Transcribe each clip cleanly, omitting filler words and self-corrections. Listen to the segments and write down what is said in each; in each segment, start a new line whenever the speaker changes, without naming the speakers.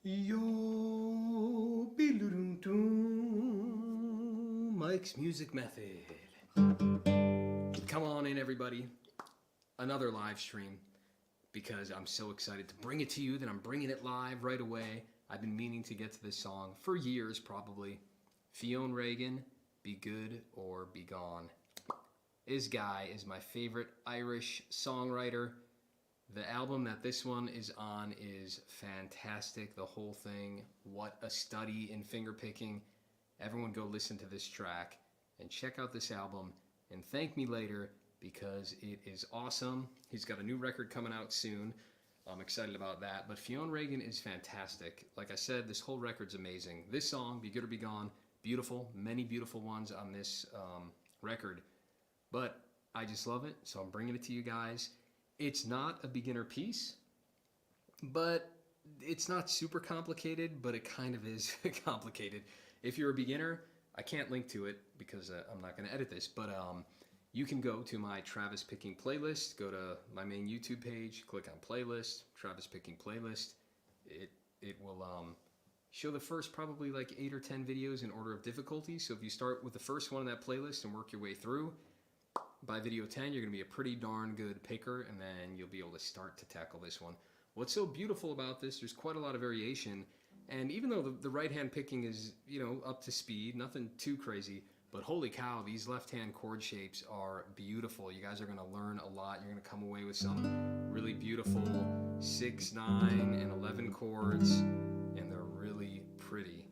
Yo, Mike's Music Method. Come on in, everybody. Another live stream because I'm so excited to bring it to you that I'm bringing it live right away. I've been meaning to get to this song for years, probably. Fionn, Regan, Be Good or Be Gone. This guy is my favorite Irish songwriter. The album that this one is on is fantastic. The whole thing, what a study in fingerpicking. Everyone go listen to this track and check out this album and thank me later because it is awesome. He's got a new record coming out soon. I'm excited about that. But Fionn Regan is fantastic. Like I said, this whole record's amazing. This song, Be Good or Be Gone, beautiful. Many beautiful ones on this record. But I just love it, so I'm bringing it to you guys. It's not a beginner piece, but it's not super complicated, but it kind of is complicated. If you're a beginner, I can't link to it because I'm not going to edit this, but you can go to my Travis Picking playlist, go to my main YouTube page, click on playlist, Travis Picking playlist. It will show the first probably like 8 or 10 videos in order of difficulty. So if you start with the first one in that playlist and work your way through, by video 10, you're going to be a pretty darn good picker, and then you'll be able to start to tackle this one. What's so beautiful about this, there's quite a lot of variation, and even though the right-hand picking is, you know, up to speed, nothing too crazy, but holy cow, these left-hand chord shapes are beautiful. You guys are going to learn a lot. You're going to come away with some really beautiful 6, 9, and 11 chords, and they're really pretty.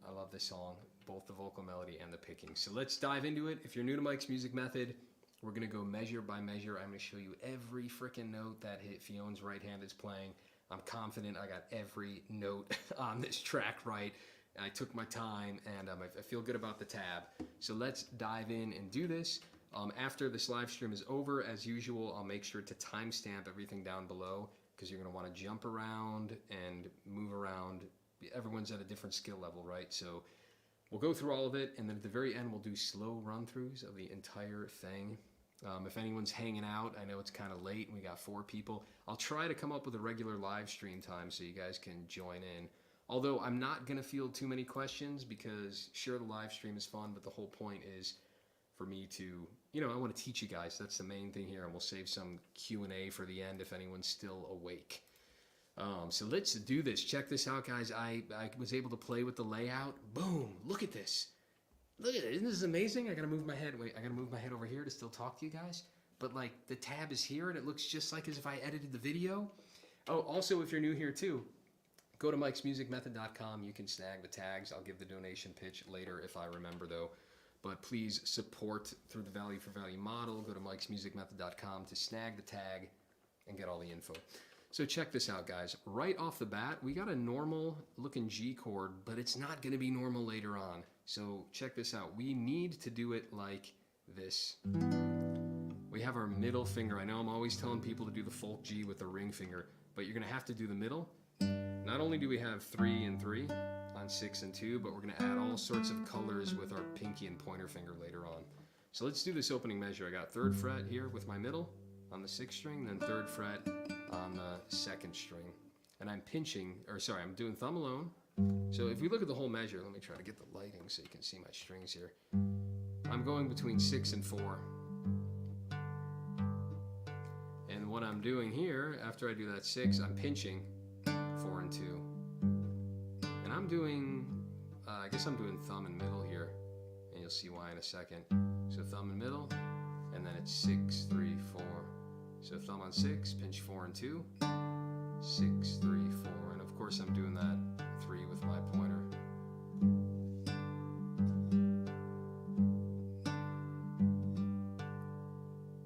I love this song. Both the vocal melody and the picking. So let's dive into it. If you're new to Mike's Music Method, we're going to go measure by measure. I'm going to show you every freaking note that Fionn's right hand is playing. I'm confident I got every note on this track right. I took my time, and I feel good about the tab. So let's dive in and do this. After this live stream is over, as usual, I'll make sure to timestamp everything down below because you're going to want to jump around and move around. Everyone's at a different skill level, right? So we'll go through all of it, and then at the very end, we'll do slow run-throughs of the entire thing. If anyone's hanging out, I know it's kind of late, and we got 4 people. I'll try to come up with a regular live stream time so you guys can join in. Although I'm not going to field too many questions because, sure, the live stream is fun, but the whole point is for me to, you know, I want to teach you guys. That's the main thing here, and we'll save some Q&A for the end if anyone's still awake. So let's do this. Check this out, guys. I was able to play with the layout. Boom! Look at this. Look at it. Isn't this amazing? I gotta move my head. Wait, I gotta move my head over here to still talk to you guys. But like the tab is here, and it looks just like as if I edited the video. Oh, also, if you're new here too, go to mikesmusicmethod.com. You can snag the tags. I'll give the donation pitch later if I remember though. But please support through the value for value model. Go to mikesmusicmethod.com to snag the tag and get all the info. So check this out, guys. Right off the bat, we got a normal looking G chord, but it's not going to be normal later on. So check this out. We need to do it like this. We have our middle finger. I know I'm always telling people to do the folk G with the ring finger, but you're going to have to do the middle. Not only do we have 3 and 3 on 6 and 2, but we're going to add all sorts of colors with our pinky and pointer finger later on. So let's do this opening measure. I got 3rd fret here with my middle on the 6th string, then 3rd fret on the 2nd string. And I'm pinching, or sorry, I'm doing thumb alone. So if we look at the whole measure, let me try to get the lighting so you can see my strings here. I'm going between 6 and 4. And what I'm doing here, after I do that 6, I'm pinching 4 and 2. And I'm doing, I guess I'm doing thumb and middle here. And you'll see why in a second. So thumb and middle, and then it's 6, 3, 4. So thumb on 6, pinch 4 and 2, 6, 3, 4, and of course I'm doing that 3 with my pointer.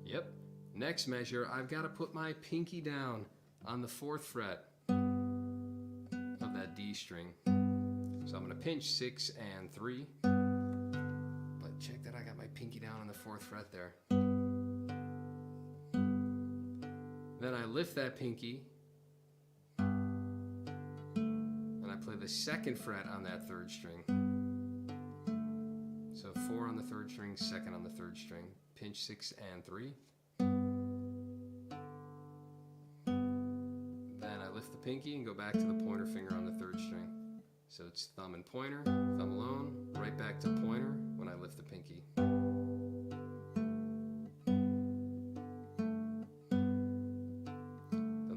Yep. Next measure, I've got to put my pinky down on the 4th fret of that D string. So I'm going to pinch 6 and 3, but check that I got my pinky down on the 4th fret there. Then I lift that pinky, and I play the 2nd fret on that 3rd string. So 4 on the 3rd string, 2nd on the 3rd string, pinch 6 and 3. Then I lift the pinky and go back to the pointer finger on the third string. So it's thumb and pointer, thumb alone, right back to pointer when I lift the pinky. Then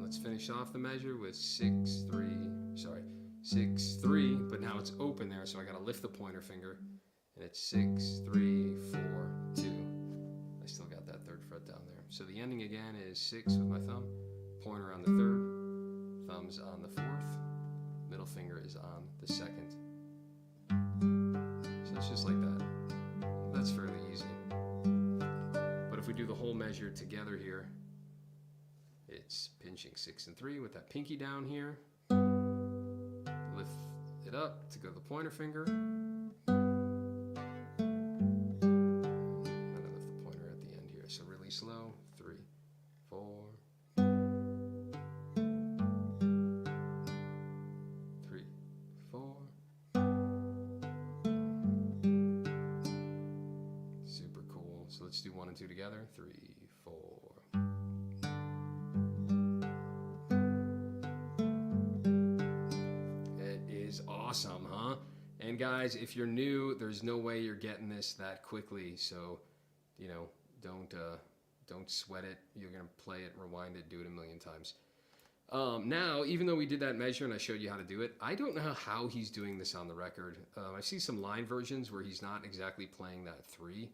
let's finish off the measure with 6-3, but now it's open there, so I gotta lift the pointer finger, and it's 6-3-4-2. I still got that third fret down there. So the ending again is 6 with my thumb, pointer on the third, thumbs on the fourth, middle finger is on the second. So it's just like that. That's fairly easy. But if we do the whole measure together here, it's pinching 6 and 3 with that pinky down here. Lift it up to go to the pointer finger. And I lift the pointer at the end here. So really slow. 3, 4. 3, 4. Super cool. So let's do 1 and 2 together. 3, 4. Awesome, huh? And guys, if you're new, there's no way you're getting this that quickly. So, you know, don't sweat it. You're gonna play it, rewind it, do it a million times. Now, even though we did that measure and I showed you how to do it, I don't know how he's doing this on the record. I see some line versions where he's not exactly playing that 3,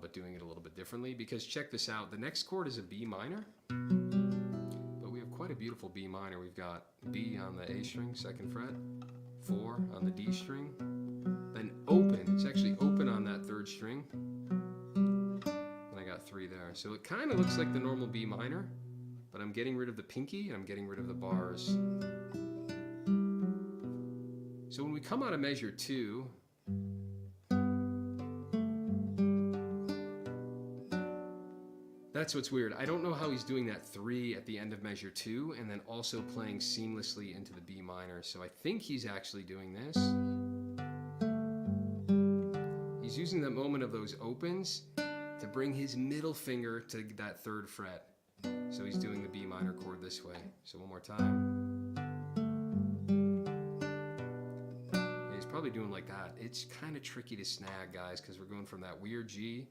but doing it a little bit differently. Because check this out, the next chord is a B minor. But we have quite a beautiful B minor. We've got B on the A string, 2nd fret. 4 on the D string, then open. It's actually open on that 3rd string, and I got 3 there. So it kind of looks like the normal B minor, but I'm getting rid of the pinky and I'm getting rid of the bars. So when we come out of measure 2, that's what's weird. I don't know how he's doing that 3 at the end of measure 2 and then also playing seamlessly into the B minor. So I think he's actually doing this. He's using that moment of those opens to bring his middle finger to that 3rd fret. So he's doing the B minor chord this way. So one more time. Yeah, he's probably doing like that. It's kind of tricky to snag, guys, because we're going from that weird G.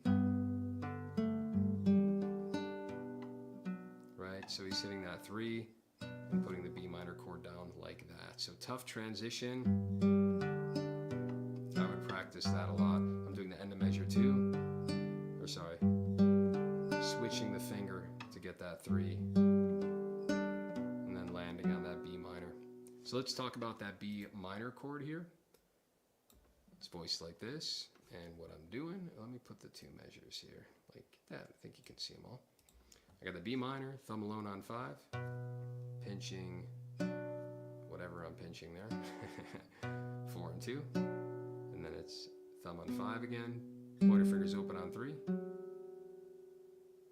So he's hitting that 3 and putting the B minor chord down like that. So tough transition. I would practice that a lot. I'm doing the end of measure 2. Or sorry, switching the finger to get that 3. And then landing on that B minor. So let's talk about that B minor chord here. It's voiced like this. And what I'm doing, let me put the 2 measures here. Like that. I think you can see them all. I got the B minor, thumb alone on 5, pinching whatever I'm pinching there, 4 and 2, and then it's thumb on 5 again, pointer fingers open on 3,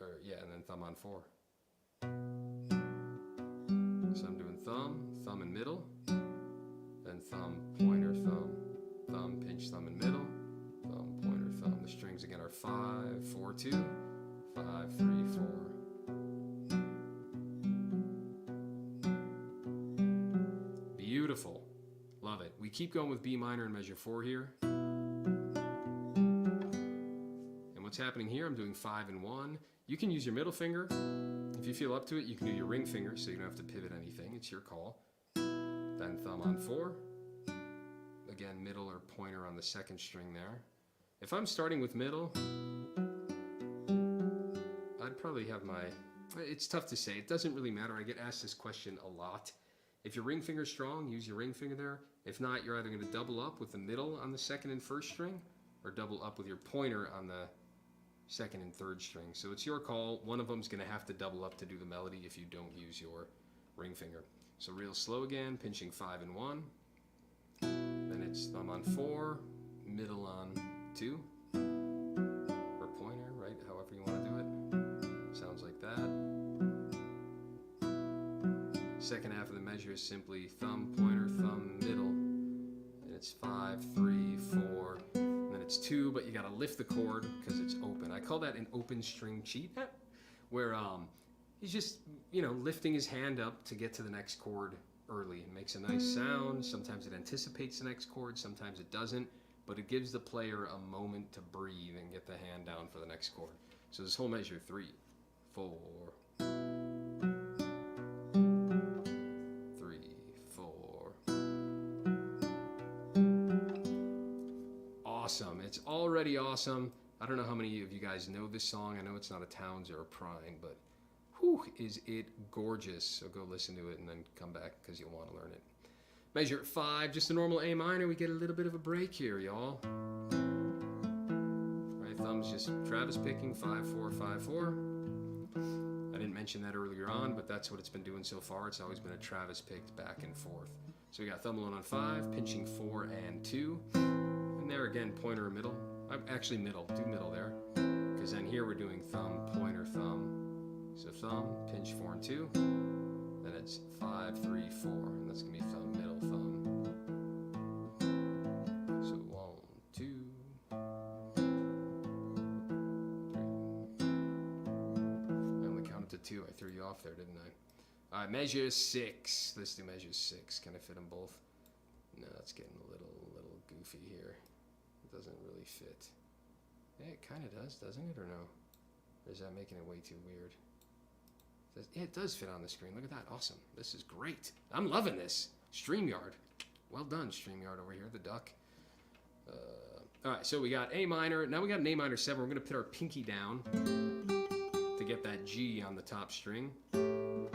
and then thumb on 4. So I'm doing thumb and middle, then thumb, pointer, thumb, pinch, thumb and middle, thumb, pointer, thumb. The strings again are 5, 4, 2, 5, 3, 4. Beautiful. Love it. We keep going with B minor in measure 4 here. And what's happening here, I'm doing 5 and 1. You can use your middle finger. If you feel up to it, you can do your ring finger, so you don't have to pivot anything. It's your call. Then thumb on 4. Again, middle or pointer on the 2nd string there. If I'm starting with middle, I'd probably have my... It's tough to say. It doesn't really matter. I get asked this question a lot. If your ring finger's strong, use your ring finger there. If not, you're either going to double up with the middle on the 2nd and 1st string, or double up with your pointer on the 2nd and 3rd string. So it's your call. One of them's going to have to double up to do the melody if you don't use your ring finger. So real slow again, pinching 5 and 1. Then it's thumb on 4, middle on 2, or pointer, right? However you want to do it. Sounds like that. Second half of the measure is simply thumb, pointer, thumb, middle. And it's 5, 3, 4, and then it's 2, but you gotta lift the chord because it's open. I call that an open string cheat, where he's just, you know, lifting his hand up to get to the next chord early. It makes a nice sound. Sometimes it anticipates the next chord, sometimes it doesn't, but it gives the player a moment to breathe and get the hand down for the next chord. So this whole measure, 3, 4, 3, 4. Awesome. It's already awesome. I don't know how many of you guys know this song. I know it's not a Towns or a Prine, but whew, is it gorgeous. So go listen to it and then come back because you'll want to learn it. Measure 5, just a normal A minor. We get a little bit of a break here, y'all. Right thumb's just Travis picking 5, 4, 5, 4. I didn't mention that earlier on, but that's what it's been doing so far. It's always been a Travis picked back and forth. So we got thumb alone on 5, pinching 4 and 2. And there again, pointer or middle. Actually middle, do middle there. Because then here we're doing thumb, pointer, thumb. So thumb, pinch 4 and 2. Then it's 5, 3, 4. And that's going to be thumb, middle, thumb. So 1, 2, 3. I only counted to 2. I threw you off there, didn't I? All right, measure 6. Let's do measure 6. Can I fit them both? No, it's getting a little goofy here. It doesn't really fit. Yeah, it kind of does, doesn't it, or no? Or is that making it way too weird? Yeah, it does fit on the screen. Look at that. Awesome. This is great. I'm loving this. StreamYard. Well done, StreamYard over here, the duck. All right, so we got A minor. Now we got an A minor 7. We're going to put our pinky down to get that G on the top string. And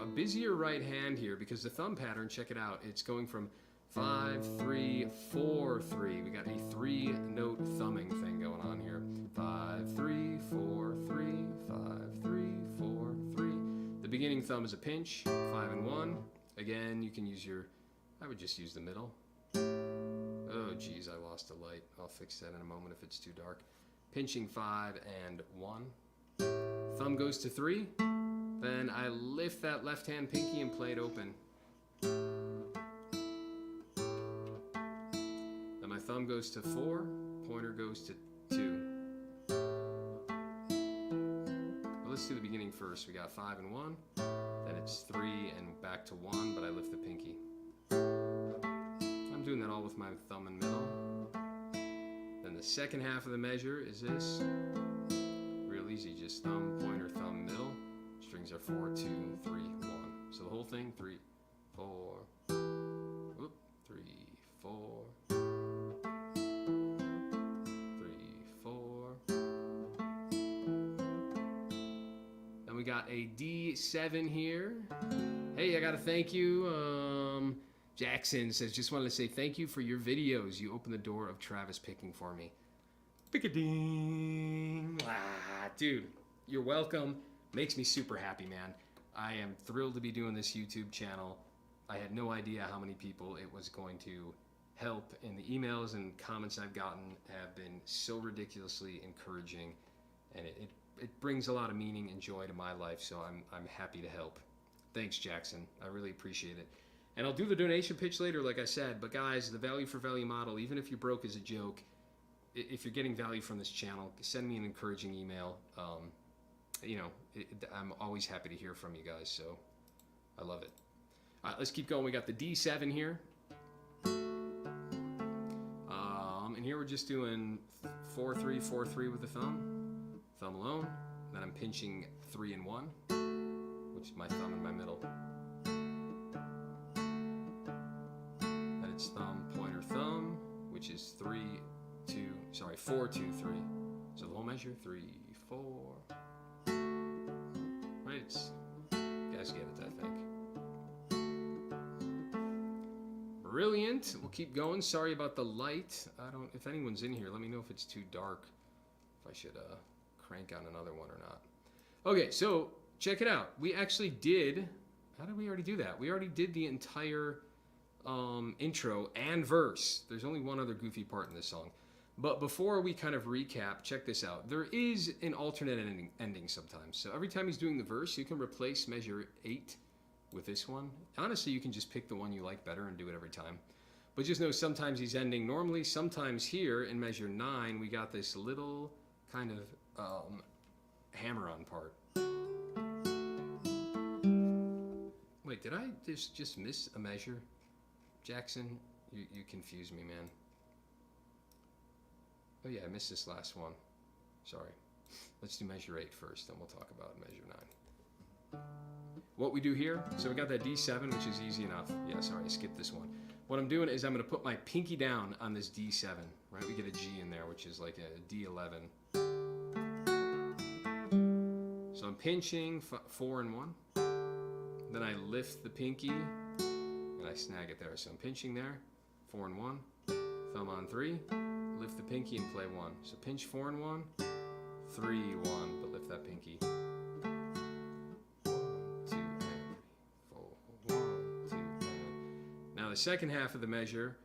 a busier right hand here because the thumb pattern, check it out, it's going from 5, 3, 4, 3. We got a 3-note thumbing thing going on here. 5, 3, 4, 3, 5, 3, 4, 3. The beginning thumb is a pinch, 5 and 1. Again, you can use your, I would just use the middle. Oh geez, I lost the light. I'll fix that in a moment if it's too dark. Pinching 5 and 1. Thumb goes to 3. Then I lift that left hand pinky and play it open. Thumb goes to 4, pointer goes to 2. Well, let's do the beginning first. We got 5 and 1, then it's 3 and back to 1, but I lift the pinky. I'm doing that all with my thumb and middle. Then the second half of the measure is this. Real easy, just thumb, pointer, thumb, middle. Strings are 4, 2, 3, 1. So the whole thing, 3, 4, whoop, 3, 4. We got a D7 here. Hey, I got to thank you. Jackson says, just wanted to say thank you for your videos. You opened the door of Travis picking for me. Pick-a-ding. Ah, dude, you're welcome. Makes me super happy, man. I am thrilled to be doing this YouTube channel. I had no idea how many people it was going to help, and the emails and comments I've gotten have been so ridiculously encouraging, and it brings a lot of meaning and joy to my life, so I'm happy to help. Thanks, Jackson. I really appreciate it. And I'll do the donation pitch later, like I said, but guys, the value for value model, even if you're broke as a joke, if you're getting value from this channel, send me an encouraging email. You know, I'm always happy to hear from you guys, so I love it. All right, let's keep going. We got the D7 here. And here we're just doing 4, 3, 4, 3 with the thumb. Thumb alone, then I'm pinching 3 and 1, which is my thumb in my middle. Then it's thumb, pointer, thumb, which is 4, 2, 3. So the whole measure, 3, 4. Right, you guys get it, I think. Brilliant. We'll keep going. Sorry about the light. If anyone's in here, let me know if it's too dark. If I should crank on another one or not. Okay, so check it out. We actually did, how did we already do that? We already did the entire intro and verse. There's only one other goofy part in this song. But before we kind of recap, check this out. There is an alternate ending sometimes. So every time he's doing the verse, you can replace measure 8 with this one. Honestly, you can just pick the one you like better and do it every time. But just know sometimes he's ending normally. Sometimes here in measure 9, we got this little kind of hammer-on part. Wait, did I just miss a measure? Jackson, you confused me, man. Oh yeah, I missed this last one. Sorry. Let's do measure 8 first, then we'll talk about measure 9. What we do here, so we got that D7, which is easy enough. Yeah, sorry, I skipped this one. What I'm doing is I'm going to put my pinky down on this D7, right? We get a G in there, which is like a D11. So I'm pinching 4 and 1. Then I lift the pinky, and I snag it there. So I'm pinching there, 4 and 1. Thumb on 3, lift the pinky and play 1. So pinch 4 and 1, 3, 1, but lift that pinky. 1, 2, and 4, 1, 2, and. Now the second half of the measure,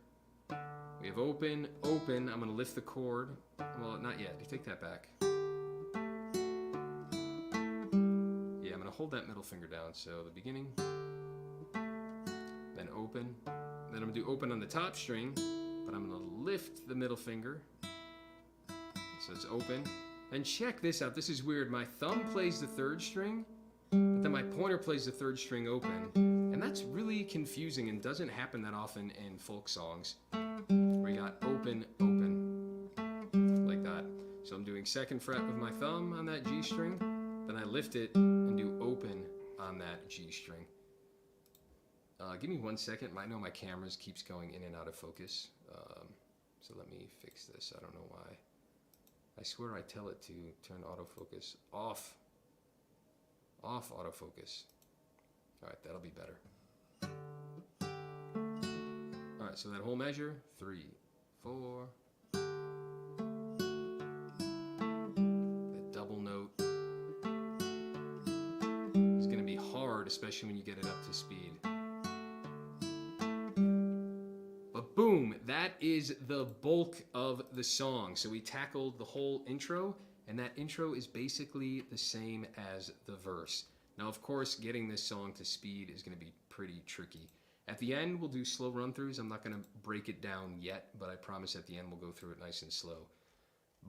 we have open, open. I'm going to lift the chord. Well, not yet. Take that back. Yeah, I'm going to hold that middle finger down. So the beginning, then open. Then I'm going to do open on the top string, but I'm going to lift the middle finger. So it's open. And check this out. This is weird. My thumb plays the 3rd string, but then my pointer plays the 3rd string open. And that's really confusing and doesn't happen that often in folk songs. Where you got open, open, like that. So I'm doing 2nd fret with my thumb on that G string, then I lift it and do open on that G string. Give me 1 second. I know my camera keeps going in and out of focus. So let me fix this. I don't know why. I swear I tell it to turn autofocus off. Off autofocus. All right, that'll be better. All right, so that whole measure, 3, 4. That double note is going to be hard, especially when you get it up to speed. But boom, that is the bulk of the song. So we tackled the whole intro, and that intro is basically the same as the verse. Now, of course, getting this song to speed is going to be pretty tricky. At the end, we'll do slow run-throughs. I'm not going to break it down yet, but I promise at the end we'll go through it nice and slow.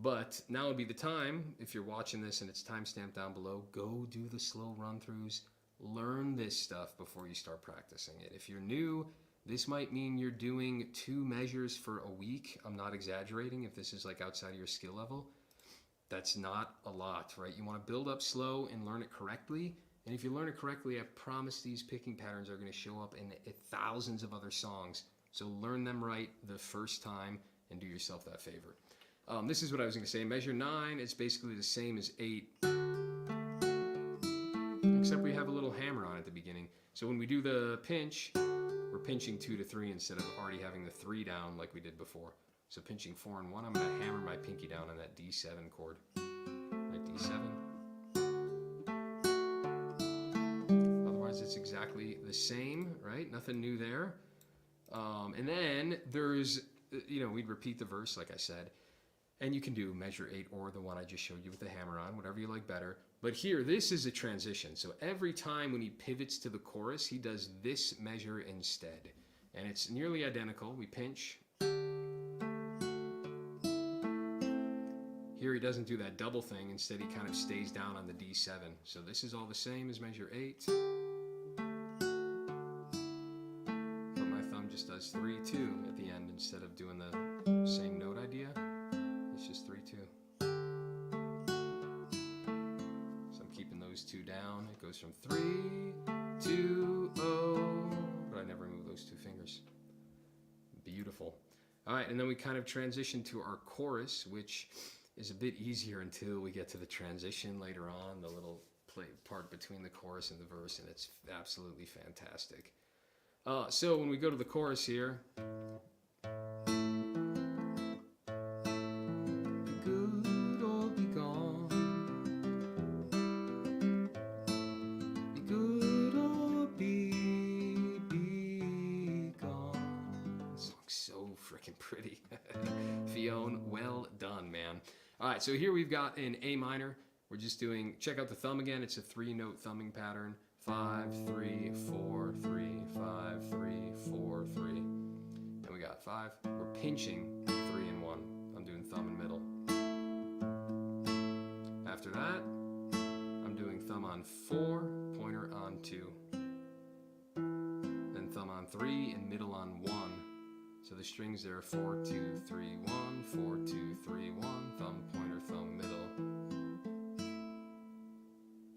But now would be the time, if you're watching this and it's timestamped down below, go do the slow run-throughs. Learn this stuff before you start practicing it. If you're new, this might mean you're doing 2 measures for a week. I'm not exaggerating if this is like outside of your skill level. That's not a lot, right? You want to build up slow and learn it correctly. And if you learn it correctly, I promise these picking patterns are going to show up in thousands of other songs. So learn them right the first time and do yourself that favor. This is what I was going to say. Measure 9 is basically the same as 8, except we have a little hammer on at the beginning. So when we do the pinch, we're pinching 2 to 3 instead of already having the 3 down like we did before. So pinching 4 and 1, I'm going to hammer my pinky down on that D7 chord. Right, D7. Otherwise, it's exactly the same, right? Nothing new there. And then there's, we'd repeat the verse, like I said. And you can do measure 8 or the one I just showed you with the hammer on, whatever you like better. But here, this is a transition. So every time when he pivots to the chorus, he does this measure instead. And it's nearly identical. We pinch. Here he doesn't do that double thing. Instead, he kind of stays down on the D7. So this is all the same as measure 8. But my thumb just does 3-2 at the end instead of doing the same note idea. It's just 3-2. So I'm keeping those 2 down. It goes from 3, 2, 0. But I never move those 2 fingers. Beautiful. All right, and then we kind of transition to our chorus, which is a bit easier until we get to the transition later on, the little play part between the chorus and the verse, and it's absolutely fantastic. So when we go to the chorus here, be good or be gone, be good or be gone. This song's so freaking pretty. Fionn, well done, man. All right, so here we've got an A minor. We're just doing, check out the thumb again. It's a 3-note thumbing pattern. 5, 3, 4, 3, 5, 3, 4, 3. And we got 5. We're pinching 3 and 1. I'm doing thumb and middle. that. I'm doing thumb on 4, pointer on 2. Then thumb on 3 and middle on 1. So the strings there are 4, 2, 3, 1, 4, 2, 3, 1, thumb, pointer, thumb, middle.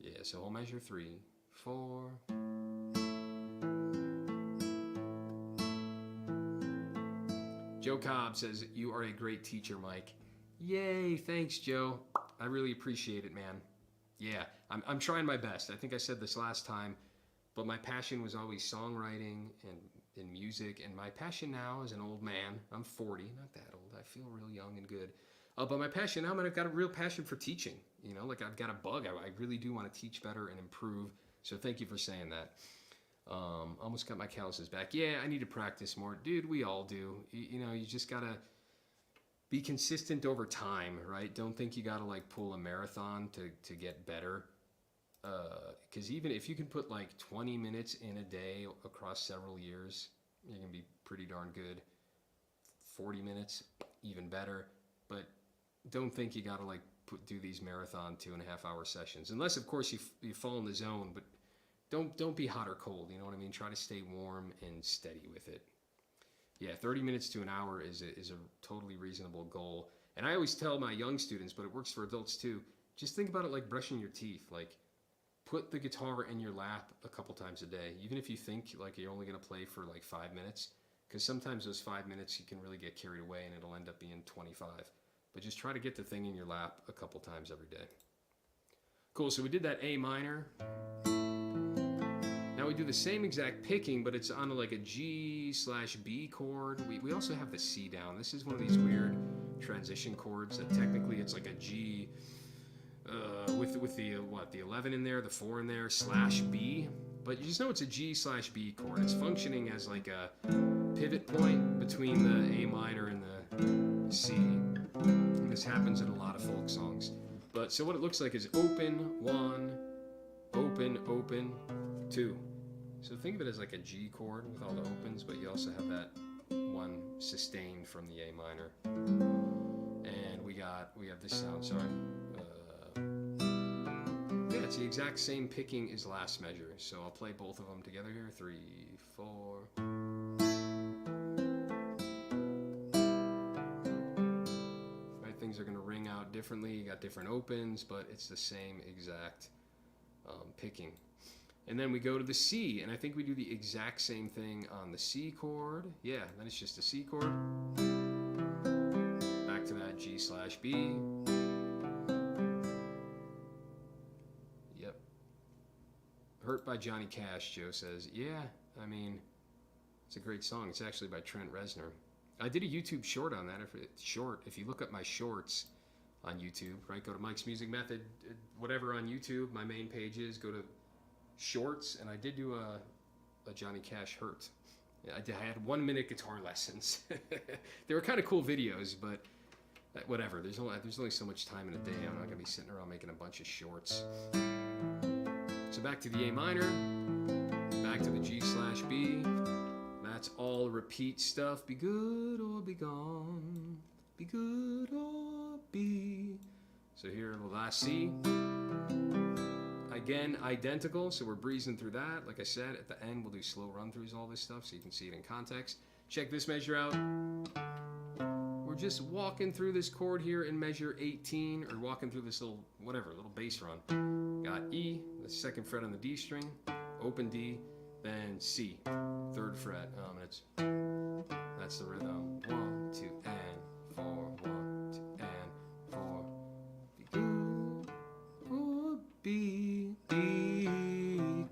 Yeah, so whole measure 3, 4. Joe Cobb says, you are a great teacher, Mike. Yay, thanks, Joe. I really appreciate it, man. Yeah, I'm trying my best. I think I said this last time, but my passion was always songwriting and music, and my passion now as an old man, I'm 40, not that old, I feel real young and good. But my passion now, man, I've got a real passion for teaching. You know, like I've got a bug. I really do want to teach better and improve. So thank you for saying that. Almost got my calluses back. Yeah, I need to practice more. Dude, we all do. You know, you just gotta be consistent over time, right? Don't think you gotta like pull a marathon to get better. Because even if you can put like 20 minutes in a day across several years, you're gonna be pretty darn good. 40 minutes, even better. But don't think you gotta like do these marathon 2.5 hour sessions, unless of course you fall in the zone. But don't be hot or cold. You know what I mean? Try to stay warm and steady with it. Yeah, 30 minutes to an hour is a totally reasonable goal. And I always tell my young students, but it works for adults too. Just think about it like brushing your teeth. Like, put the guitar in your lap a couple times a day, even if you think like you're only going to play for like 5 minutes, because sometimes those 5 minutes you can really get carried away and it'll end up being 25. But just try to get the thing in your lap a couple times every day. Cool, so we did that A minor. Now we do the same exact picking, but it's on like a G/B chord. We also have the C down. This is one of these weird transition chords that technically it's like a G with the 11 in there, the 4 in there, /B. But you just know it's a G/B chord. It's functioning as like a pivot point between the A minor and the C. And this happens in a lot of folk songs. But so what it looks like is open 1, open, open 2. So think of it as like a G chord with all the opens, but you also have that one sustained from the A minor. And we have this sound, sorry. Yeah, it's the exact same picking as last measure. So I'll play both of them together here. 3, 4. Right, things are going to ring out differently. You got different opens, but it's the same exact picking. And then we go to the C, and I think we do the exact same thing on the C chord. Yeah, then it's just a C chord. Back to that G/B. Yep. Hurt by Johnny Cash, Joe says. Yeah, I mean, it's a great song. It's actually by Trent Reznor. I did a YouTube short on that. If you look up my shorts on YouTube, right, go to Mike's Music Method, whatever on YouTube, my main page is, go to shorts, and I did do a Johnny Cash Hurt. I had 1 minute guitar lessons. They were kind of cool videos, but whatever. There's only so much time in a day. I'm not gonna be sitting around making a bunch of shorts. So back to the A minor, back to the G/B. That's all repeat stuff. Be good or be gone. Be good or be. So here the last C. Again, identical, so we're breezing through that. Like I said, at the end, we'll do slow run-throughs, all this stuff, so you can see it in context. Check this measure out. We're just walking through this chord here in measure 18, or walking through this little bass run. Got E, the 2nd fret on the D string, open D, then C, 3rd fret. That's the rhythm. 1, 2, and 4, 1, 2, and 4. Be good or be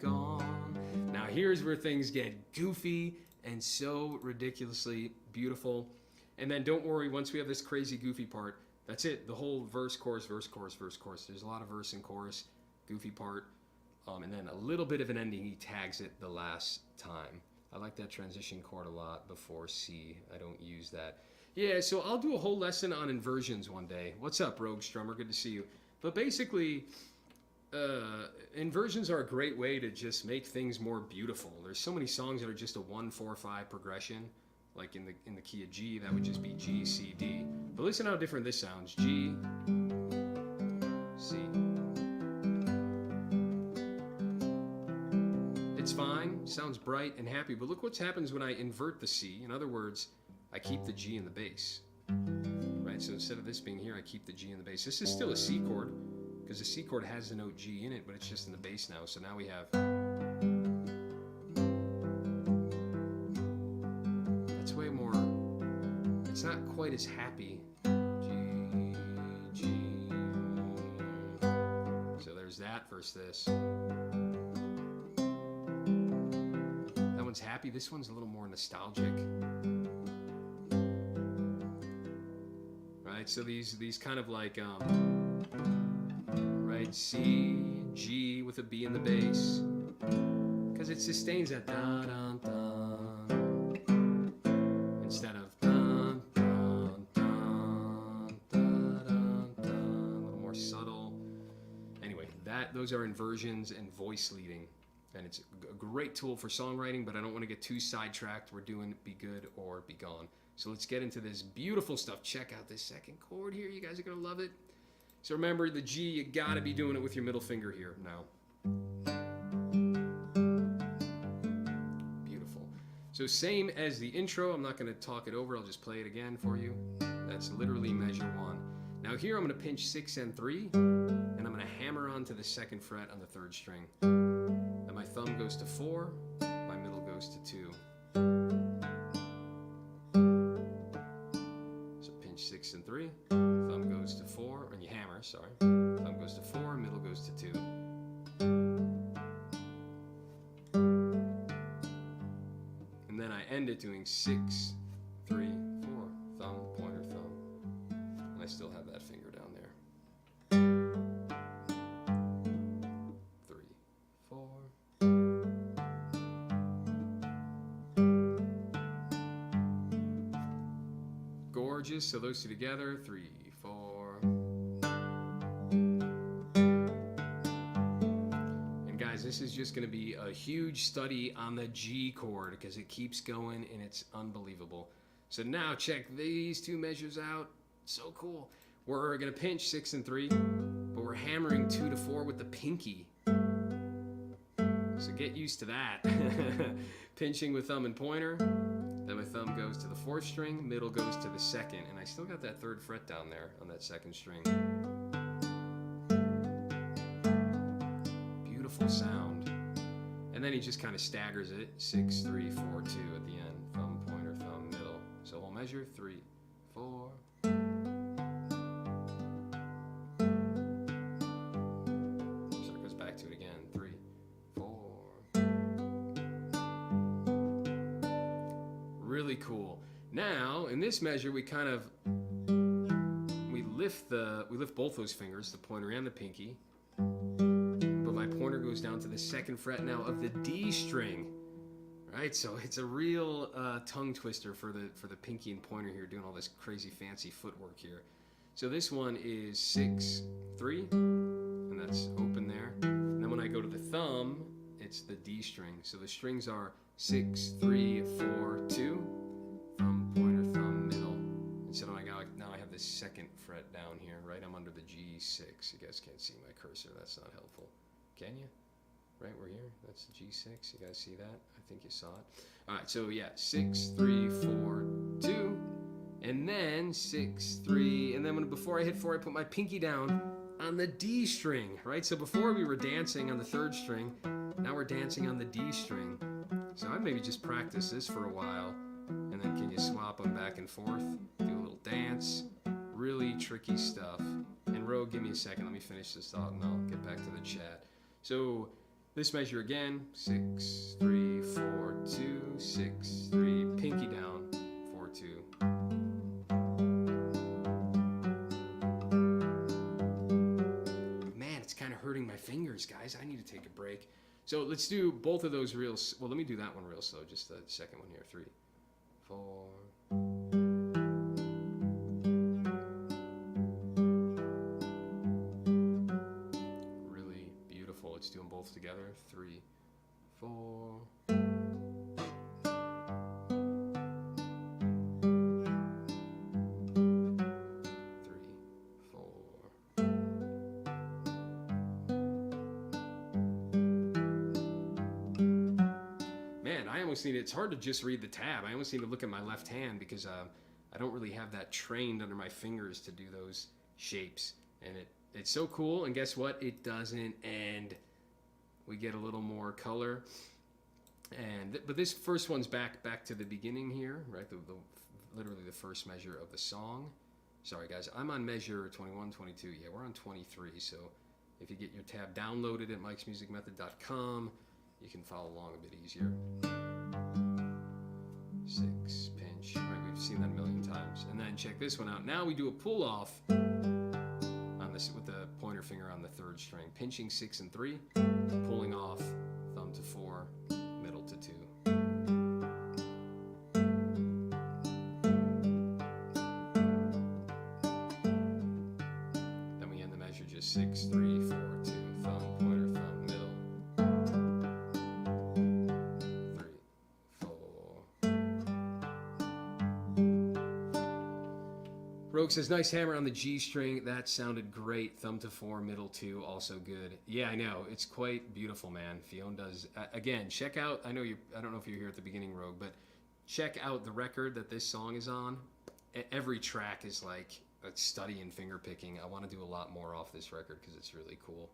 gone. Now here's where things get goofy and so ridiculously beautiful. And then don't worry, once we have this crazy goofy part, that's it. The whole verse, chorus, verse, chorus, verse, chorus. There's a lot of verse and chorus, goofy part, and then a little bit of an ending. He tags it the last time. I like that transition chord a lot before C. I don't use that. Yeah, so I'll do a whole lesson on inversions one day. What's up, Rogue Strummer? Good to see you. But basically, inversions are a great way to just make things more beautiful. There's so many songs that are just a 1-4-5 progression, like in the key of G, that would just be G, C, D. But listen how different this sounds. G, C, It's fine, sounds bright and happy, but look what happens when I invert the C. In other words, I keep the G in the bass. Right, so instead of this being here, I keep the G in the bass. This is still a C chord, because the C chord has the note G in it, but it's just in the bass now. So now we have... That's way more... It's not quite as happy. G, G. So there's that versus this. That one's happy. This one's a little more nostalgic. Right, so these kind of like, right, C, G with a B in the bass, because it sustains that dun-dun-dun, instead of dun-dun-dun, dun-dun-dun, a little more subtle. Anyway, those are inversions and voice leading, and it's a great tool for songwriting, but I don't want to get too sidetracked. We're doing Be Good or Be Gone. So let's get into this beautiful stuff. Check out this second chord here. You guys are going to love it. So remember, the G, you got to be doing it with your middle finger here now. Beautiful. So same as the intro. I'm not going to talk it over. I'll just play it again for you. That's literally measure 1. Now here I'm going to pinch 6 and 3, and I'm going to hammer onto the 2nd fret on the 3rd string. And my thumb goes to 4, my middle goes to 2. 6 and 3, thumb goes to 4, and you hammer, sorry. Thumb goes to 4, middle goes to 2. And then I end it doing 6, 3, 4, thumb, pointer, thumb. And I still have that finger down there. 3, 4. Gorgeous. So those two together, 3, 4. And guys, this is just going to be a huge study on the G chord because it keeps going and it's unbelievable. So now check these two measures out. So cool. We're going to pinch 6 and 3, but we're hammering 2 to 4 with the pinky. So get used to that. Pinching with thumb and pointer. Then my thumb goes to the 4th string, middle goes to the 2nd, and I still got that 3rd fret down there on that 2nd string. Beautiful sound. And then he just kind of staggers it, 6, 3, 4, 2 at the end. Thumb, pointer, thumb, middle. So whole measure, 3, 4. So it goes back to it again, 3, 4. Really cool. Now, in this measure, we kind of lift both those fingers, the pointer and the pinky. But my pointer goes down to the 2nd fret now of the D string. Right? So it's a real tongue twister for the pinky and pointer here, doing all this crazy fancy footwork here. So this one is 6, 3, and that's open there. And then when I go to the thumb, it's the D string. So the strings are 6, 3, 4, 2, thumb, pointer, thumb, middle. And so now I have this 2nd fret down here, right? I'm under the G6. You guys can't see my cursor. That's not helpful. Can you? Right, we're here. That's the G6. You guys see that? I think you saw it. All right, so yeah, 6, 3, 4, 2, and then 6, 3, and then before I hit 4, I put my pinky down on the D string, right? So before we were dancing on the 3rd string, now we're dancing on the D string. So I'd maybe just practice this for a while, and then can you swap them back and forth? Do a little dance. Really tricky stuff. And Ro, give me a second. Let me finish this thought, and I'll get back to the chat. So this measure again, 6, 3, 4, 2, 6, 3, pinky down, 4, 2. Man, it's kind of hurting my fingers, guys. I need to take a break. So let's do both of those real, well, let me do that one real slow, just the second one here, 3, 4. Really beautiful. Let's do them both together, 3, 4. 3, 4. almost need, it's hard to just read the tab. I almost need to look at my left hand because I don't really have that trained under my fingers to do those shapes. And it's so cool, and guess what? It doesn't end. We get a little more color. But this first one's back to the beginning here, right? Literally the first measure of the song. Sorry guys, I'm on measure 21, 22. Yeah, we're on 23, so if you get your tab downloaded at mikesmusicmethod.com, you can follow along a bit easier. 6, pinch, right? We've seen that a million times. And then check this one out. Now we do a pull off on this with the pointer finger on the 3rd string, pinching 6 and 3, pulling off thumb to 4, middle to 2. Then we end the measure just 6, 3, 4, 2, thumb, pointer, thumb, middle. 3, 4. Rogue says, nice hammer on the G string. That sounded great. Thumb to 4, middle 2, also good. Yeah, I know. It's quite beautiful, man. Fionn does. Again, check out, I don't know if you're here at the beginning, Rogue, but check out the record that this song is on. Every track is like a study in finger picking. I want to do a lot more off this record because it's really cool.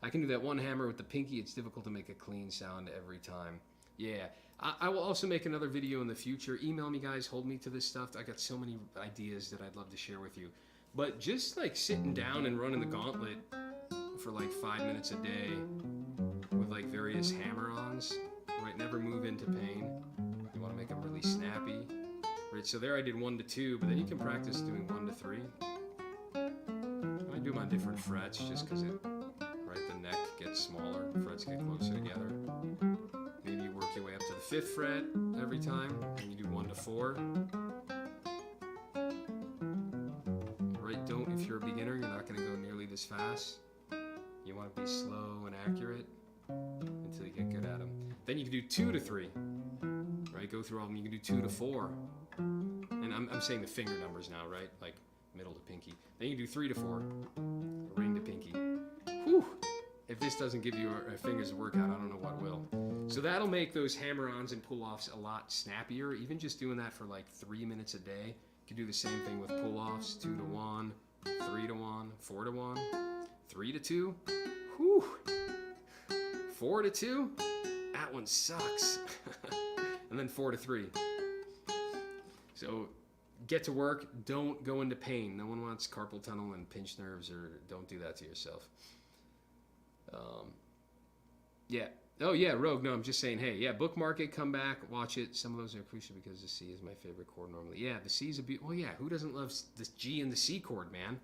I can do that one hammer with the pinky. It's difficult to make a clean sound every time. Yeah. I will also make another video in the future. Email me, guys. Hold me to this stuff. I got so many ideas that I'd love to share with you. But just like sitting down and running the gauntlet for like 5 minutes a day with like various hammer-ons, right? Never move into pain. You want to make them really snappy, right? So there I did 1 to 2, but then you can practice doing 1 to 3. I do them on different frets just because it, right? The neck gets smaller, frets get closer together. Maybe you work your way up to the 5th fret every time, and you do 1 to 4. Right, if you're a beginner, you're not going to go nearly this fast. You want to be slow and accurate until you get good at them. Then you can do 2 to 3, right? Go through all of them. You can do 2 to 4. And I'm saying the finger numbers now, right? Like middle to pinky. Then you can do 3 to 4, ring to pinky. Whew! If this doesn't give you a fingers workout, I don't know what will. So that'll make those hammer-ons and pull-offs a lot snappier. Even just doing that for like 3 minutes a day. You can do the same thing with pull-offs, 2 to 1, 3 to 1, 4 to 1, 3 to 2. Whew! 4 to 2? That one sucks. And then 4 to 3. So get to work. Don't go into pain. No one wants carpal tunnel and pinched nerves, or don't do that to yourself. Yeah. Oh yeah, Rogue. No, I'm just saying, hey, yeah, bookmark it, come back, watch it. Some of those are crucial because the C is my favorite chord normally. Yeah, the C is a well, yeah, who doesn't love the G and the C chord, man?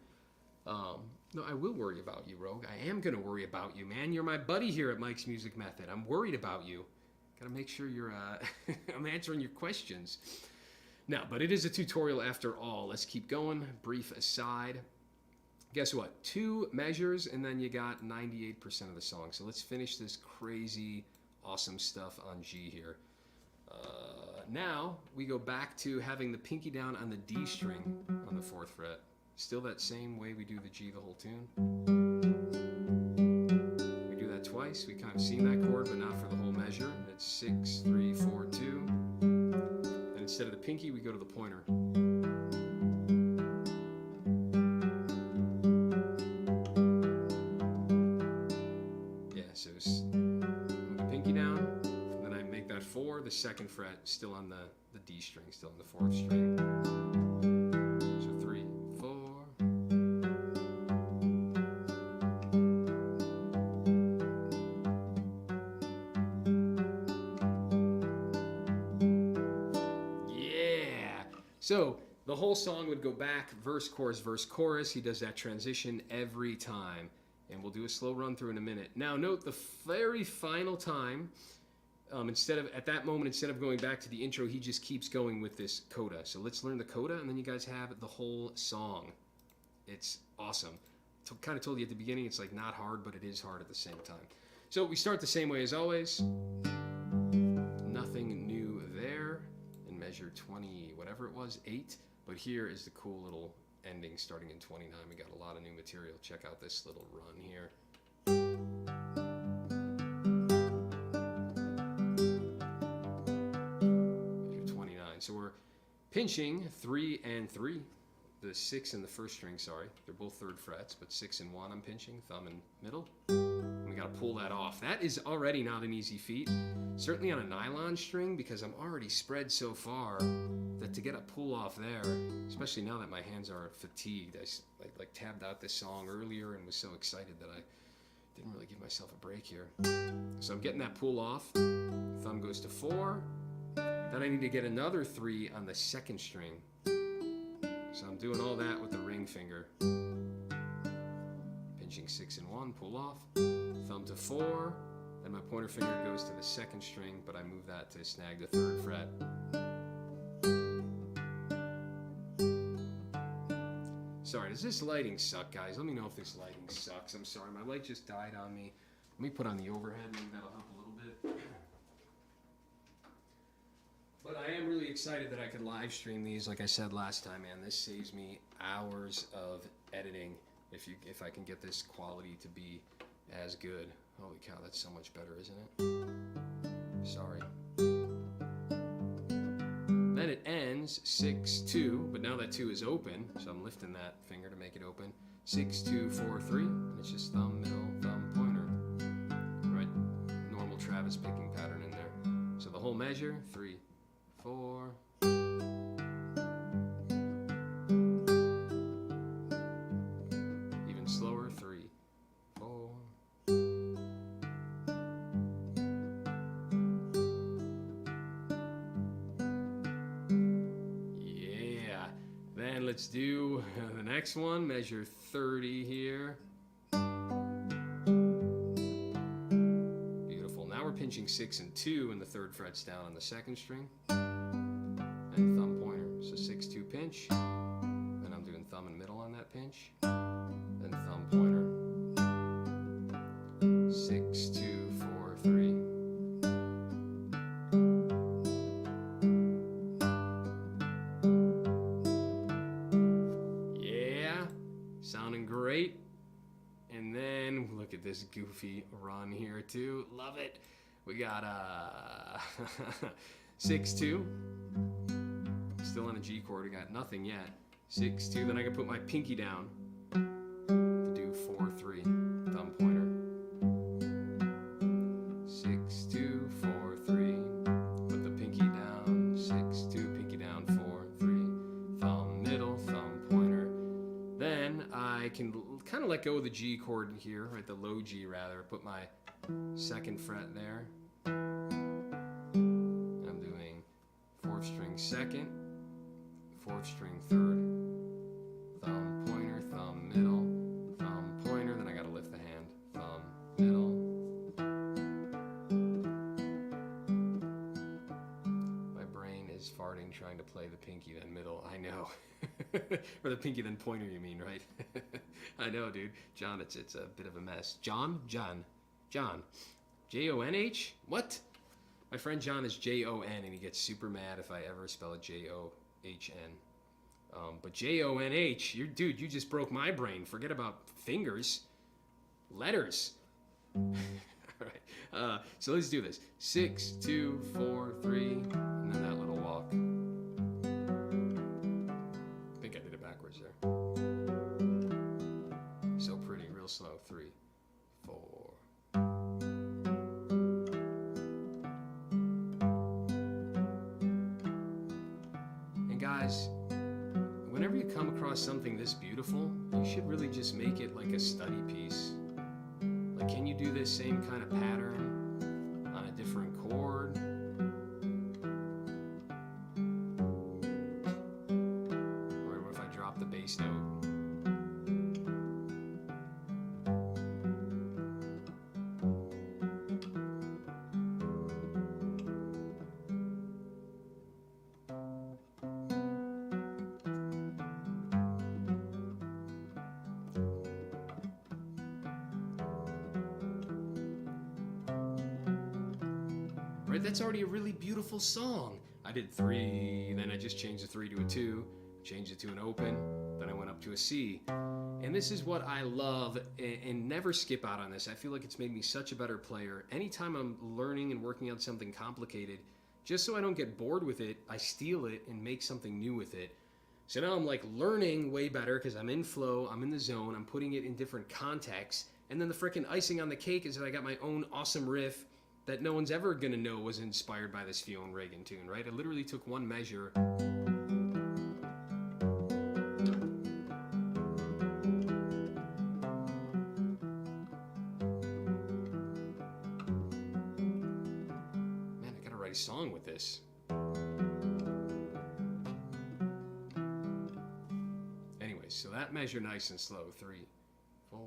No, I will worry about you, Rogue. I am gonna worry about you, man. You're my buddy here at Mike's Music Method. I'm worried about you. Gotta make sure you're, I'm answering your questions. No, but it is a tutorial after all. Let's keep going. Brief aside. Guess what? 2 measures, and then you got 98% of the song. So let's finish this crazy, awesome stuff on G here. Now, we go back to having the pinky down on the D string on the 4th fret. Still that same way we do the G the whole tune. We do that twice. We kind of seen that chord, but not for the whole measure. And it's 6, 3, 4, 2. And instead of the pinky, we go to the pointer. The 2nd fret still on the D string, still on the 4th string. So 3, 4. Yeah! So the whole song would go back, verse, chorus. He does that transition every time. And we'll do a slow run through in a minute. Now note the very final time, at that moment, instead of going back to the intro, he just keeps going with this coda. So let's learn the coda, and then you guys have the whole song. It's awesome. Kind of told you at the beginning, it's like not hard, but it is hard at the same time. So we start the same way as always. Nothing new there in measure 20, whatever it was, 8. But here is the cool little ending starting in 29. We got a lot of new material. Check out this little run here. pinching 3 and 3. The 6 and the first string, sorry. They're both 3rd frets, but 6 and 1 I'm pinching, thumb and middle. And we gotta pull that off. That is already not an easy feat. Certainly on a nylon string, because I'm already spread so far that to get a pull off there, especially now that my hands are fatigued. I like tabbed out this song earlier and was so excited that I didn't really give myself a break here. So I'm getting that pull off. Thumb goes to 4. Then I need to get another 3 on the 2nd string. So I'm doing all that with the ring finger. Pinching 6 and 1, pull off. Thumb to 4. Then my pointer finger goes to the 2nd string, but I move that to snag the 3rd fret. Sorry, does this lighting suck, guys? Let me know if this lighting sucks. I'm sorry, my light just died on me. Let me put on the overhead, maybe that'll help a little bit. But I am really excited that I could live stream these. Like I said last time, man, this saves me hours of editing if I can get this quality to be as good. Holy cow, that's so much better, isn't it? Sorry. Then it ends 6-2, but now that 2 is open, so I'm lifting that finger to make it open. 6-2-4-3, and it's just thumb, middle, thumb, pointer. Right, normal Travis picking pattern in there. So the whole measure, 3, 4. Even slower, 3, 4. Yeah. Then let's do the next one. Measure 30 here. Beautiful. Now we're pinching 6 and 2, and the 3rd fret's down on the 2nd string. And thumb pointer. So 6-2 pinch. Then I'm doing thumb and middle on that pinch. Then thumb pointer. 6-2-4-3. Yeah, sounding great. And then look at this goofy run here too. Love it. We got 6-2. Still on a G chord, I got nothing yet. 6-2, then I can put my pinky down to do 4-3, thumb pointer. 6-2, 4-3, put the pinky down, 6-2, pinky down, 4-3, thumb middle, thumb pointer. Then I can kind of let go of the G chord here, right, the low G rather, put my 2nd fret there. I'm doing 4th string 2nd, 4th string 3rd, thumb pointer, thumb middle, thumb pointer, then I gotta lift the hand, thumb middle. My brain is farting trying to play the pinky then middle, I know. Or the pinky then pointer, you mean, right? I know, dude. John, it's a bit of a mess. John? John. J-O-N-H? What? My friend John is J-O-N, and he gets super mad if I ever spell it J-O-H-N. But J-O-N-H, dude, you just broke my brain. Forget about fingers. Letters. All right. So let's do this. 6, 2, 4, 3, and then that little walk. I think I did it backwards there. So pretty, real slow. 3, 4. And guys, whenever you come across something this beautiful, you should really just make it like a study piece. Like, can you do this same kind of pattern on a different chord? Or what if I drop the bass note? Right, that's already a really beautiful song. I did 3, then I just changed the 3 to a 2, changed it to an open, then I went up to a C. And this is what I love, and never skip out on this. I feel like it's made me such a better player. Anytime I'm learning and working on something complicated, just so I don't get bored with it, I steal it and make something new with it. So now I'm like learning way better because I'm in flow, I'm in the zone, I'm putting it in different contexts. And then the freaking icing on the cake is that I got my own awesome riff that no one's ever gonna know was inspired by this Fionn Regan tune, right? I literally took one measure. Man, I gotta write a song with this. Anyways, so that measure nice and slow. 3, 4.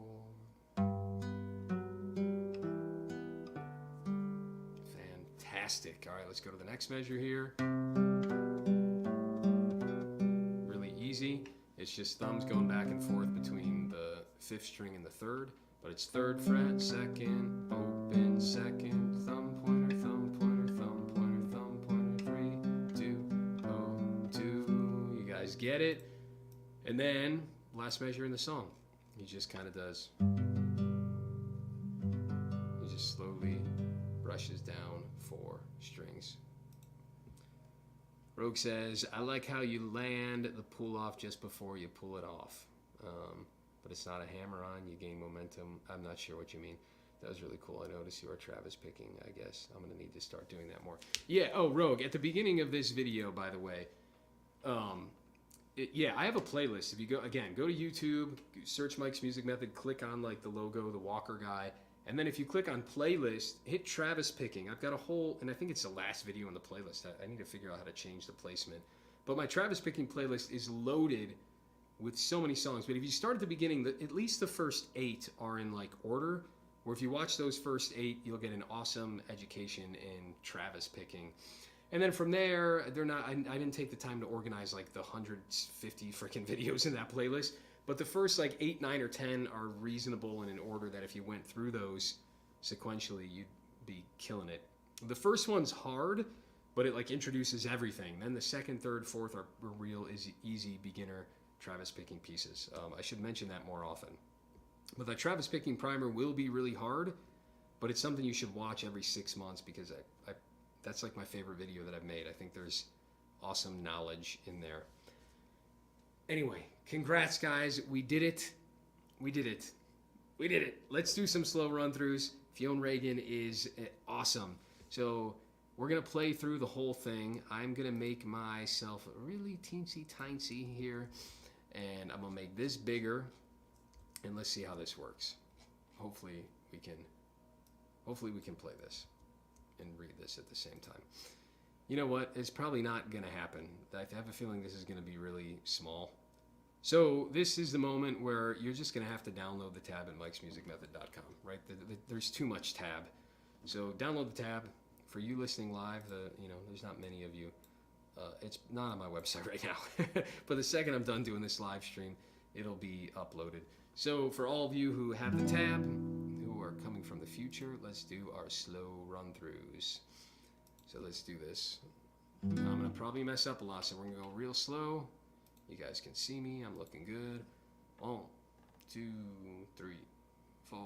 Fantastic. All right, let's go to the next measure here. Really easy. It's just thumbs going back and forth between the 5th string and the 3rd, but it's 3rd fret, 2nd, open, 2nd, thumb pointer, thumb pointer, thumb pointer, thumb pointer, 3, 2, 0, 2. You guys get it? And then, last measure in the song, he just kind of does. He just slowly brushes down 4 strings. Rogue says, I like how you land the pull off just before you pull it off. But it's not a hammer on, you gain momentum. I'm not sure what you mean. That was really cool. I noticed you are Travis picking, I guess. I'm going to need to start doing that more. Yeah, oh, Rogue, at the beginning of this video, by the way, yeah, I have a playlist. If you go, again, go to YouTube, search Mike's Music Method, click on like the logo, the Walker guy, and then if you click on playlist, hit Travis Picking. I've got a whole, and I think it's the last video on the playlist. I need to figure out how to change the placement. But my Travis Picking playlist is loaded with so many songs. But if you start at the beginning, at least the first 8 are in like order, or if you watch those first 8, you'll get an awesome education in Travis Picking. And then from there, they're not. I didn't take the time to organize like the 150 freaking videos in that playlist. But the first like 8, 9, or 10 are reasonable and in order that if you went through those sequentially, you'd be killing it. The first one's hard, but it like introduces everything. Then the 2nd, 3rd, 4th are real easy beginner Travis Picking pieces. I should mention that more often. But the Travis Picking primer will be really hard, but it's something you should watch every 6 months because that's like my favorite video that I've made. I think there's awesome knowledge in there. Anyway, congrats guys. We did it. We did it. We did it. Let's do some slow run-throughs. Fionn Regan is awesome. So we're going to play through the whole thing. I'm going to make myself really teensy-tiny here. And I'm going to make this bigger. And let's see how this works. Hopefully we can play this and read this at the same time. You know what? It's probably not going to happen. I have a feeling this is going to be really small. So this is the moment where you're just going to have to download the tab at mikesmusicmethod.com, right? There's too much tab. So download the tab. For you listening live, there's not many of you. It's not on my website right now. But the second I'm done doing this live stream, it'll be uploaded. So for all of you who have the tab, who are coming from the future, let's do our slow run-throughs. So let's do this. I'm going to probably mess up a lot, so we're going to go real slow. You guys can see me. I'm looking good. 1, 2, 3, 4.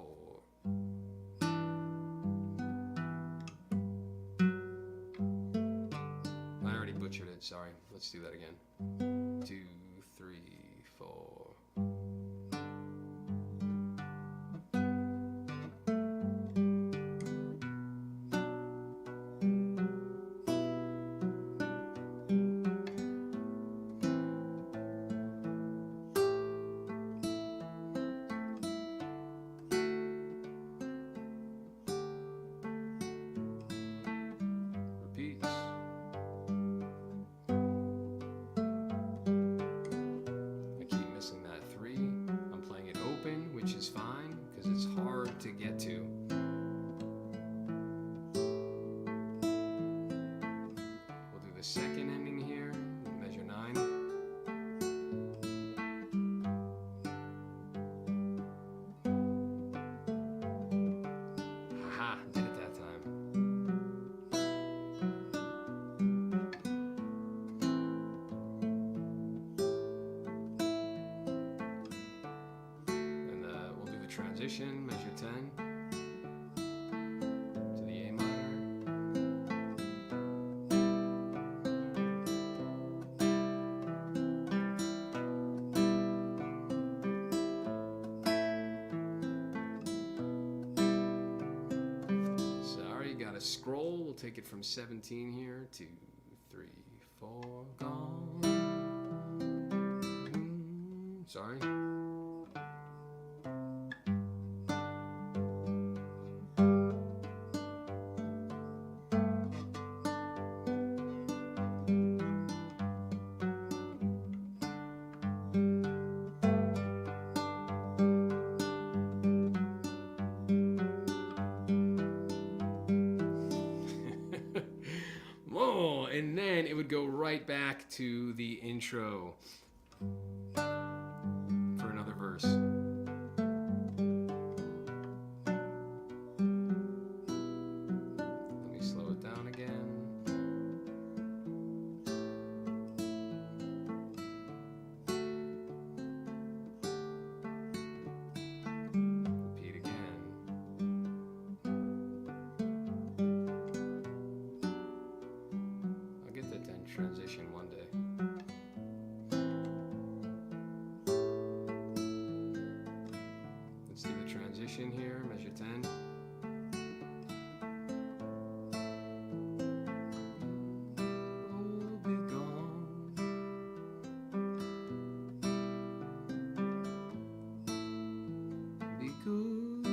I already butchered it. Sorry. Let's do that again. 2, 3, 4. Second ending here, measure 9. Haha, did it that time. And we'll do the transition, measure 10. To the A minor. scroll. We'll take it from 17 here. 2, 3, 4, gone. Sorry. Whoa, and then it would go right back to the intro for another verse. Let me slow it down again. Repeat again. I'll get that 10 transition one day. Let's do the transition here, measure 10. Oh, be gone. Be good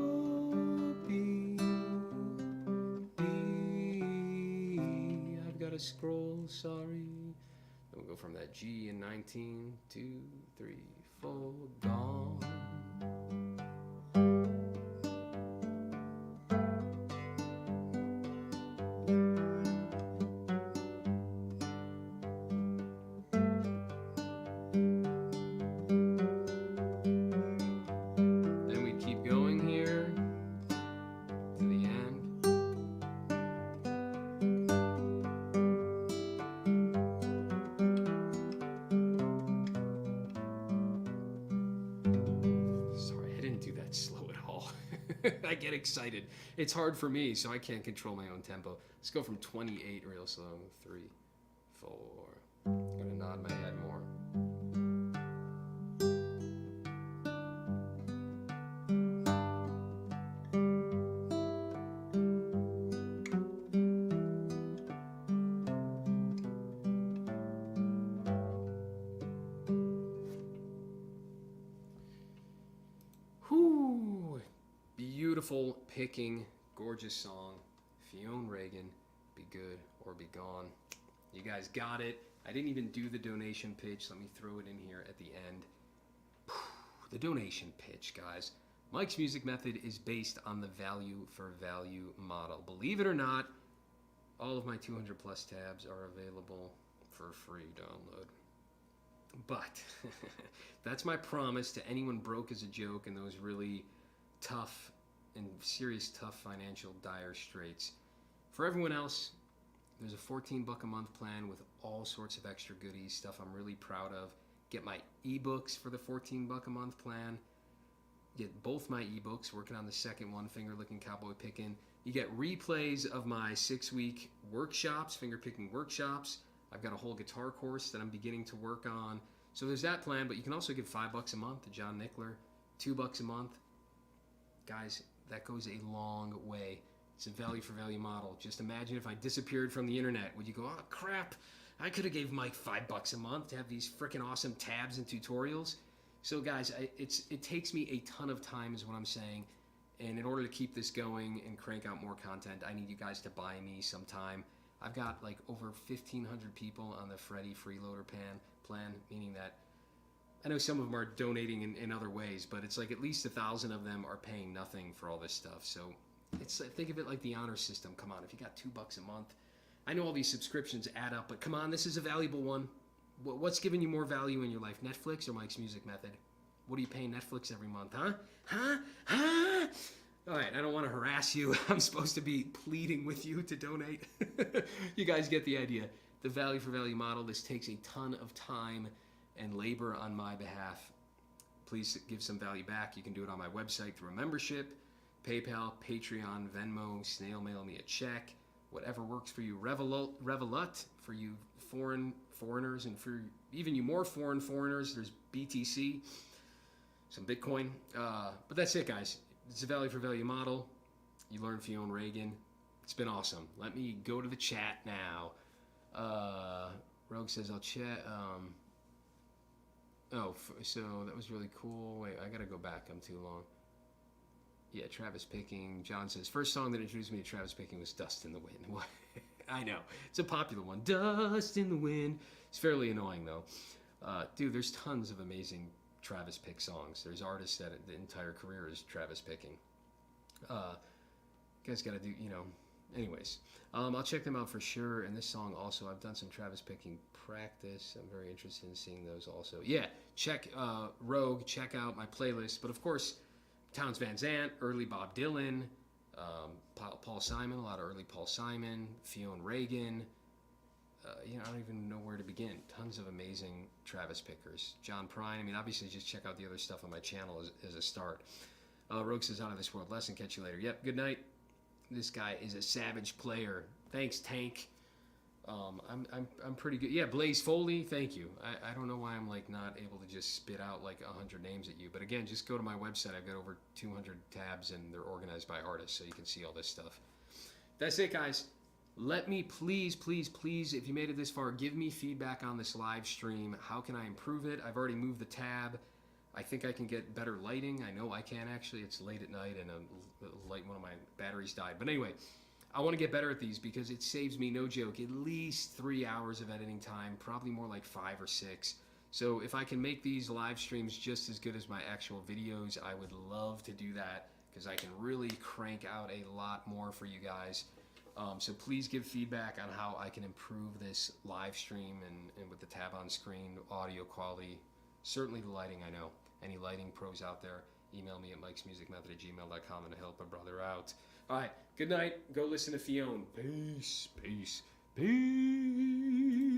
or be. I've got to scroll, sorry. Then we'll go from that G in 19, 2, 3, 4, gone. Then we keep going here to the end. Sorry, I didn't do that slow at all. I get excited. It's hard for me, so I can't control my own tempo. Let's go from 28 real slow. 3, 4. Gonna nod my head more. Whew. Beautiful picking, gorgeous song. Fionn Regan, Be Good or Be Gone. You guys got it. I didn't even do the donation pitch. Let me throw it in here at the end. The donation pitch, guys. Mike's music method is based on the value for value model. Believe it or not, all of my 200 plus tabs are available for free download. But that's my promise to anyone broke as a joke in those really tough and serious tough financial dire straits. For everyone else, there's a $14 a month plan with all sorts of extra goodies, stuff I'm really proud of. Get my ebooks for the $14 a month plan. Get both my ebooks, working on the second one, Finger Licking Cowboy Picking. You get replays of my 6-week workshops, finger picking workshops. I've got a whole guitar course that I'm beginning to work on. So there's that plan, but you can also give $5 a month to John Nickler, $2 a month. Guys, that goes a long way. It's a value for value model. Just imagine if I disappeared from the internet. Would you go, oh crap, I could have gave Mike $5 a month to have these freaking awesome tabs and tutorials. So guys, it takes me a ton of time is what I'm saying. And in order to keep this going and crank out more content, I need you guys to buy me some time. I've got like over 1,500 people on the Freddy freeloader plan, meaning that I know some of them are donating in other ways, but it's like at least 1,000 of them are paying nothing for all this stuff. So it's think of it like the honor system. Come on, if you got $2 a month, I know all these subscriptions add up, but come on, this is a valuable one. What's giving you more value in your life, Netflix or Mike's music method? What are you paying Netflix every month, huh? All right, I don't want to harass you. I'm supposed to be pleading with you to donate. You guys get the idea. The value for value model, this takes a ton of time and labor on my behalf. Please give some value back. You can do it on my website through a membership, PayPal, Patreon, Venmo, snail mail me a check, whatever works for you. Revolut for you foreigners, and for even you more foreigners, there's BTC, some Bitcoin. But that's it, guys. It's a value for value model. You learn Fionn Regan. It's been awesome. Let me go to the chat now. Rogue says, I'll chat. So that was really cool. Wait, I gotta go back. I'm too long. Yeah, Travis Picking. John says, first song that introduced me to Travis Picking was Dust in the Wind. I know. It's a popular one. Dust in the Wind. It's fairly annoying, though. Dude, there's tons of amazing Travis Pick songs. There's artists that the entire career is Travis Picking. You guys gotta do, you know. Anyways, I'll check them out for sure. And this song also, I've done some Travis Picking practice. I'm very interested in seeing those also. Yeah, check Rogue. Check out my playlist. But of course, Townes Van Zandt, early Bob Dylan, Paul Simon, a lot of early Paul Simon, Fionn, Regan. You know, I don't even know where to begin. Tons of amazing Travis Pickers. John Prine. I mean, obviously, just check out the other stuff on my channel as a start. Rogue says, out of this world lesson. Catch you later. Yep, good night. This guy is a savage player. Thanks, Tank. I'm pretty good. Yeah, Blaze Foley, thank you. I don't know why I'm like not able to just spit out like 100 names at you. But again, just go to my website. I've got over 200 tabs and they're organized by artists, so you can see all this stuff. That's it, guys. Let me please, if you made it this far, give me feedback on this live stream. How can I improve it? I've already moved the tab. I think I can get better lighting. I know I can actually. It's late at night and one of my batteries died. But anyway, I want to get better at these because it saves me, no joke, at least 3 hours of editing time, probably more like 5 or 6. So if I can make these live streams just as good as my actual videos, I would love to do that because I can really crank out a lot more for you guys. So please give feedback on how I can improve this live stream and with the tab on screen, audio quality, certainly the lighting. I know. Any lighting pros out there, email me at mikesmusicmethod@gmail.com and help a brother out. All right, good night. Go listen to Fionn. Peace, peace, peace.